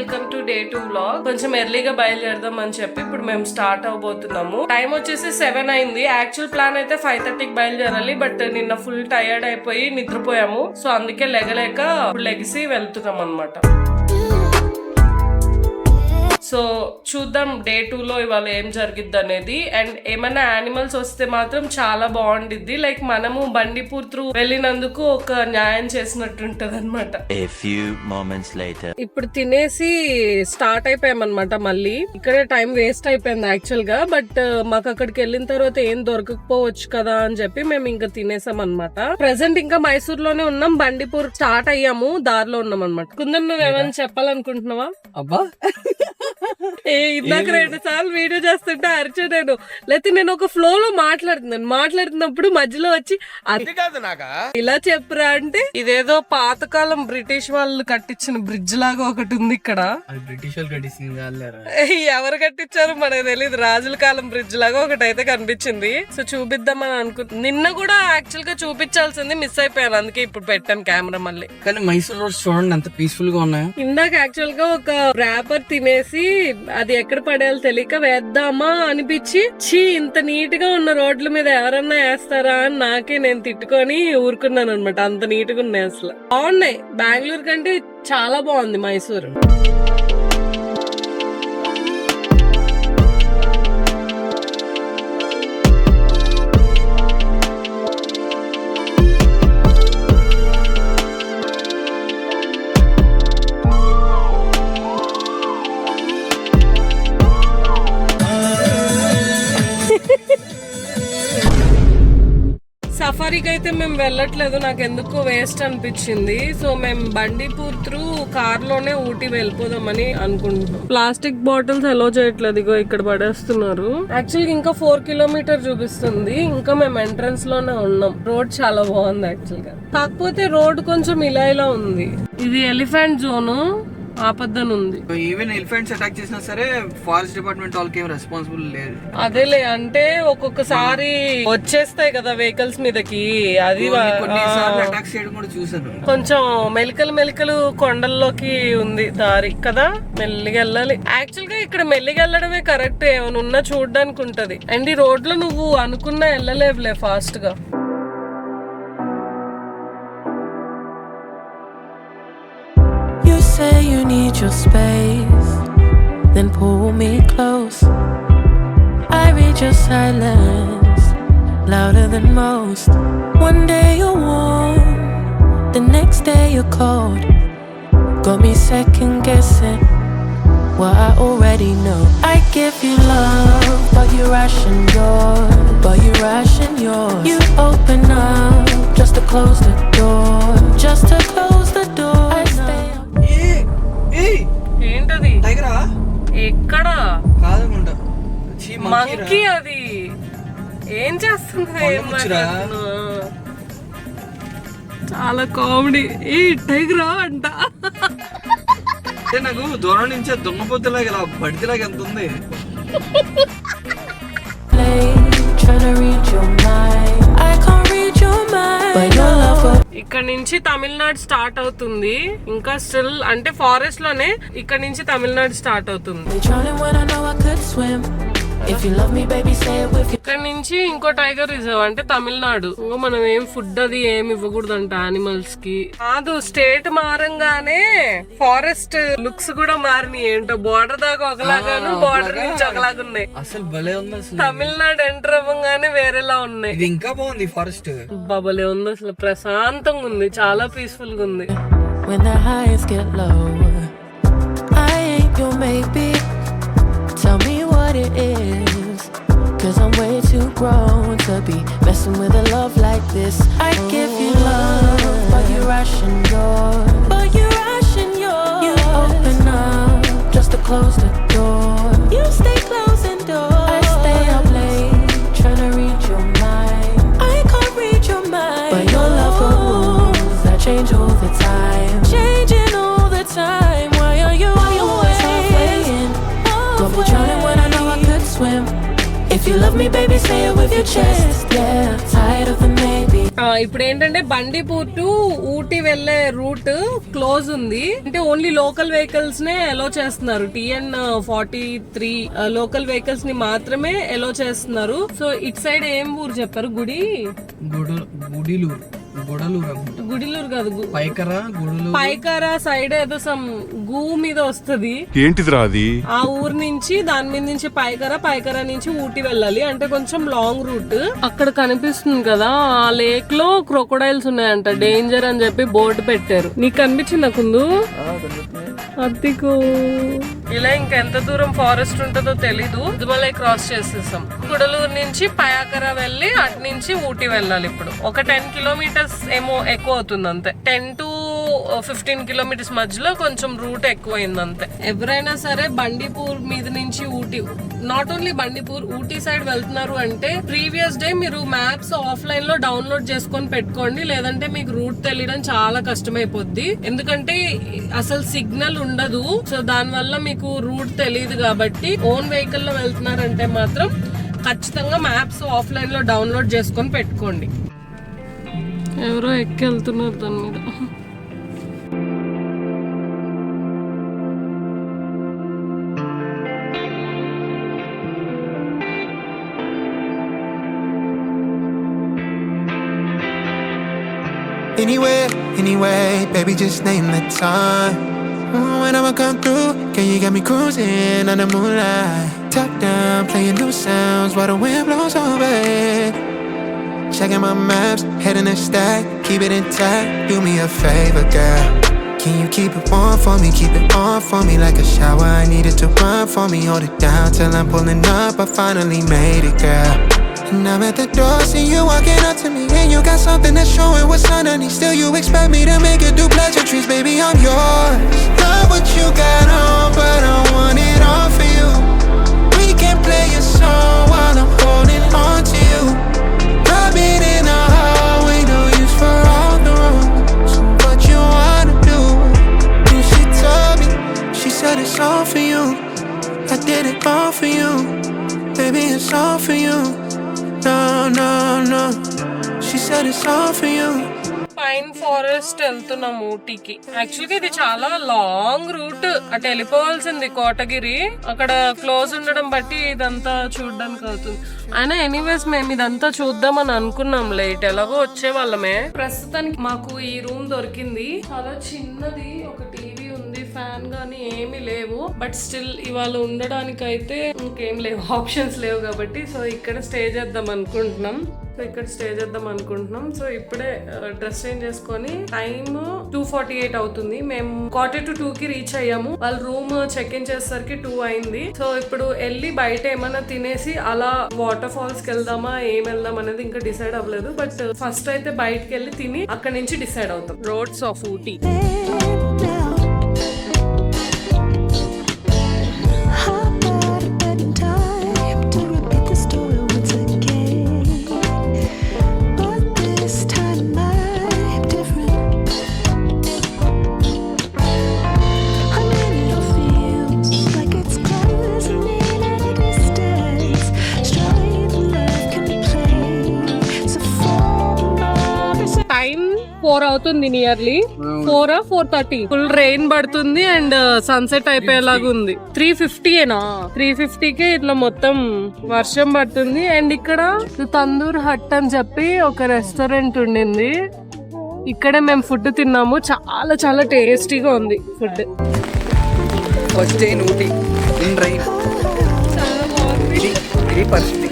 Welcome to day 2 vlog. కొంచెం ఎర్లీగా బయలుదేరదాం అని చెప్పి ఇప్పుడు మేము స్టార్ట్ అవబోతున్నాము. టైం వచ్చేసి 7 అయింది. యాక్చువల్ ప్లాన్ అయితే 5:30కి బయలుదేరాలి, బట్ నిన్న ఫుల్ టైర్డ్ అయిపోయి నిద్రపోయాము. సో అందుకే లెగలేక ఇప్పుడు లెగిసి వెళ్తున్నాం అన్నమాట. సో చూద్దాం డే 2లో ఇవాళ ఏం జరిగిద్ది అనేది. అండ్ ఏమైనా యానిమల్స్ వస్తే మాత్రం చాలా బాగుండిద్ది. లైక్ మనము బండిపూర్ త్రూ వెళ్ళినందుకు ఒక న్యాయం చేసినట్టు ఉంటది అనమాట. ఇప్పుడు తినేసి స్టార్ట్ అయిపోయామన్నమాట. మళ్ళీ ఇక్కడే టైం వేస్ట్ అయిపోయింది యాక్చువల్ గా, బట్ మాకు అక్కడికి వెళ్ళిన తర్వాత ఏం దొరకకపోవచ్చు కదా అని చెప్పి మేము ఇంకా తినేసాం అనమాట. ప్రెసెంట్ ఇంకా మైసూర్ లోనే ఉన్నాం. బండిపూర్ స్టార్ట్ అయ్యాము, దారిలో ఉన్నాం అనమాట. కుందన్, నువ్వేమైనా చెప్పాలనుకుంటున్నావా? అబ్బా ఇందాక 2 సార్లు వీడియో చేస్తుంటే అరిచే లేకపోతే నేను ఒక ఫ్లో లో మాట్లాడుతున్నప్పుడు మధ్యలో వచ్చి అది కాదు నాక ఇలా చెప్పురా అంటే, ఇదేదో పాతకాలం బ్రిటిష్ వాళ్ళు కట్టించిన బ్రిడ్జ్ లాగా ఒకటి ఉంది ఇక్కడ. బ్రిటిష్ వాళ్ళు కట్టించింది. ఎవరు కట్టించారో మనకు తెలియదు. రాజుల కాలం బ్రిడ్జ్ లాగా ఒకటి అయితే కనిపించింది. సో చూపిద్దామని అనుకుంటున్నా. నిన్న కూడా యాక్చువల్ గా చూపించాల్సింది, మిస్ అయిపోయాను. అందుకే ఇప్పుడు పెట్టాను కెమెరా మళ్ళీ. కానీ మైసూర్ రోడ్స్ చూడండి ఎంత పీస్ఫుల్ గా ఉన్నాయో. ఇందాక యాక్చువల్ గా ఒక ర్యాపర్ తినేసి అది ఎక్కడ పడేయాలో తెలియక వేద్దామా అనిపించి, ఇంత నీట్ గా ఉన్న రోడ్ల మీద ఎవరన్నా వేస్తారా అని నాకే నేను తిట్టుకొని ఊరుకున్నాను అనమాట. అంత నీట్ గా ఉన్నాయి, అసలు బాగున్నాయి. బెంగళూరు కంటే చాలా బాగుంది మైసూరు. సఫారీకి అయితే మేము వెళ్ళట్లేదు, నాకు ఎందుకో వేస్ట్ అనిపించింది. సో మేము బండిపూర్ త్రూ కార్ లోనే ఊటీ వెళ్ళిపోదామని అనుకుంటున్నాం. ప్లాస్టిక్ బాటిల్స్ అలో చేయట్లేదు, ఇగో ఇక్కడ పడేస్తున్నారు. యాక్చువల్గా ఇంకా 4 కిలోమీటర్ చూపిస్తుంది. ఇంకా మేము ఎంట్రన్స్ లోనే ఉన్నాం. రోడ్ చాలా బాగుంది యాక్చువల్ గా, కాకపోతే రోడ్ కొంచెం ఇలా ఉంది. ఇది ఎలిఫెంట్ జోన్, ఆపద్దని ఉంది. ఈవెన్ ఎలిఫెంట్స్ అటాక్ చేసినా సరే ఫారెస్ట్ డిపార్ట్మెంట్ వాళ్ళకి ఏం రెస్పాన్సిబుల్ లేదు. అదేలే, అంటే ఒక్కొక్కసారి వచ్చేస్తాయి కదా వెహికల్స్ మీదకి. అది అటాక్ చేయడం కూడా చూసాను. కొంచెం మెలికలు కొండల్లోకి ఉంది దారి కదా, మెల్లిగా వెళ్ళాలి. యాక్చువల్ గా ఇక్కడ మెల్లిగా వెళ్ళడమే కరెక్ట్. ఏమైనా ఉన్నా చూడడానికి ఉంటది. అండ్ ఈ రోడ్ లో నువ్వు అనుకున్నా వెళ్ళలేవులే ఫాస్ట్ గా. Say you need your space, then pull me close. I read your silence louder than most. One day you're warm, the next day you're cold. Got me second guessing what I already know. I give you love, but you ration yours. You open up just to close the door, just to close the door. I stay. ఏంటది? టైగరా? ఎక్కడ? కాదనుకుంటా, monkey. అది ఏం చేస్తుంది? చాలా comedy. ఏ టైగరా అంట. నాకు దూరం నుంచే దున్నపోతులాగా ఇలా బడిలాగా ఎంత ఉంది. ఇక్కడ నుంచి తమిళనాడు స్టార్ట్ అవుతుంది. ఇంకా స్టిల్ అంటే ఫారెస్ట్ లోనే. ఇక్కడ నుంచి తమిళనాడు స్టార్ట్ అవుతుంది. ఇక్కడ నుంచి ఇంకో టైగర్ రిజర్వ్ అంటే తమిళనాడు. మనం ఏం ఫుడ్ అది ఏమి ఇవ్వకూడదంట యానిమల్స్ కి. కాదు, స్టేట్ మారంగానే ఫారెస్ట్ లుక్స్ కూడా మారినాయి. ఏంటో బోర్డర్ దాకా ఒకలాగాను, బోర్డర్ నుంచి ఒకలాగా ఉన్నాయి. అసలు భలే ఉంది. అసలు తమిళనాడు ఎంటర్ అవ్వగానే వేరేలా ఉన్నాయి. ఇంకా బాగుంది ఫారెస్ట్. భలే ఉంది అసలు, ప్రశాంతంగా ఉంది, చాలా పీస్ఫుల్ గా ఉంది. When the highs get low, I ain't your maybe. Tell me what it is, 'cause I'm way too grown to be messing with a love like this. I give you love, but you ration yours. You open up just to close the door. You stay closing doors. I stay up late trying to read your mind. I can't read your mind, but your love got rules that change all the time. Changing all the time. Why are you always halfway in? Got me drowning when I know I could swim. If you love me, baby, say it with your chest. Yeah, tired of the maybe. ఇప్పుడు ఏంటంటే Bandipur to Ooty వెళ్లే route close ఉంది. అంటే only local vehicles నే ఎలో చేస్తున్నారు. TN-43 local vehicles ని మాత్రమే ఎలో చేస్తున్నారు. సో ఇట్ సైడ్ ఏం ఊరు చెప్పారు? గుడిలూరు కాదు, పైకరా సైడ్ ఏదో సమ్ గూ మీద వస్తది. ఏంటిదిరా అది? ఆ ఊరు నుంచి దాని మీద నుంచి పైకరా నుంచి ఊటీ వెళ్ళాలి. అంటే కొంచెం లాంగ్ రూట్. అక్కడ కనిపిస్తుంది కదా, ఆ లేక్ లో క్రొకోడైల్స్ ఉన్నాయంట, డేంజర్ అని చెప్పి బోర్డు పెట్టారు. నీకు కనిపించిందా కుందు? అద్దికు ఇలా ఇంకెంత దూరం ఫారెస్ట్ ఉంటుందో తెలీదు. దుమలై క్రాస్ చేసేసాం. గుడలూరు నుంచి పయాకరా వెళ్ళి అటు నుంచి ఊటీ వెళ్ళాలి. ఇప్పుడు ఒక 10 కిలోమీటర్స్ ఏమో ఎక్కువ అవుతుంది అంతే. 10 to 15 కిలోమీటర్స్ మధ్యలో కొంచెం రూట్ ఎక్కువైంది అంతే. ఎవరైనా సరే బండిపూర్ మీద నుంచి Ooty, not only Bandipur, Ooty side వెళ్తున్నారు అంటే ప్రీవియస్ డే మీరు మ్యాప్స్ ఆఫ్లైన్ లో డౌన్లోడ్ చేసుకొని పెట్టుకోండి. లేదంటే మీకు రూట్ తెలియడం చాలా కష్టమైపోద్ది. ఎందుకంటే అసలు సిగ్నల్ ఉండదు. సో దాని వల్ల మీకు రూట్ తెలియదు. కాబట్టి ఓన్ వెహికల్ లో వెళ్తున్నారంటే మాత్రం ఖచ్చితంగా మ్యాప్స్ ఆఫ్లైన్ లో డౌన్లోడ్ చేసుకొని పెట్టుకోండి. ఎవరో ఎక్కి వెళ్తున్నారు దాని మీద. Anyway, baby, just name the time. When I'ma come through, can you get me cruising on the moonlight? Top down, playing new sounds while the wind blows over it. Checking my maps, heading a stack, keep it intact. Do me a favor, girl. Can you keep it warm for me, keep it on for me like a shower? I need it to run for me, hold it down till I'm pulling up. I finally made it, girl. And I'm at the door, see you walking up to me, and you got something that's showing what's underneath. Still you expect me to make it do pleasantries, baby, I'm yours. Not what you got on, but I want it all for you. We can play a song while I'm holding on to you. Rubbing in the hallway, no use for all the rooms. What you wanna do? And she told me, she said it's all for you. I did it all for you, baby, it's all for you. No. She said it's all for you. Pine forest వెళ్తున్నాం ఊటీకి. యాక్చువల్గా ఇది చాలా long route. అటు వెళ్ళిపోవాల్సింది కోటగిరి. అక్కడ close ఉండడం బట్టి ఇదంతా చూడడానికి అవుతుంది. అయినా ఎనీవేస్ మేము ఇదంతా చూద్దామని అనుకున్నాం. లేట్ ఎలాగో వచ్చే వాళ్ళమే. ప్రస్తుతానికి మాకు ఈ రూమ్ దొరికింది. చాలా చిన్నది. ఒక టీవీ ఉంది, ఫ్యాన్ గానీ ఏమీ లేవు. బట్ స్టిల్ ఇవాళ ఉండడానికి అయితే ఇంకేం లేవు, ఆప్షన్స్ లేవు కాబట్టి సో ఇక్కడ స్టే చేద్దాం అనుకుంటున్నాం. సో ఇప్పుడే డ్రెస్ చేంజ్ చేసుకొని టైమ్ 2:48 అవుతుంది. మేము 1:45కి రీచ్ అయ్యాము. వాళ్ళ రూమ్ చెక్ ఇన్ చేసేసరికి 2 అయింది. సో ఇప్పుడు వెళ్ళి బయట ఏమైనా తినేసి అలా వాటర్ ఫాల్స్ కి వెళ్దామా ఏం వెళ్దాం అనేది ఇంకా డిసైడ్ అవ్వలేదు. బట్ ఫస్ట్ అయితే బయటకి వెళ్ళి తిని అక్కడ నుంచి డిసైడ్ అవుతాం. Roads of Ooty. టైం 4 అవుతుంది, నియర్లీ 4 or 4:30. ఫుల్ రెయిన్ పడుతుంది అండ్ సన్సెట్ అయిపోయేలాగా ఉంది. 3:50 3:50కే ఇట్లా మొత్తం వర్షం పడుతుంది. అండ్ ఇక్కడ తందూర్ హట్ అని చెప్పి ఒక రెస్టారెంట్ ఉండింది. ఇక్కడే మేము ఫుడ్ తిన్నాము. చాలా చాలా టేస్టీగా ఉంది food. First day in Ooty in rain. చాలా బాగుంది. ఇది పరిస్థితి.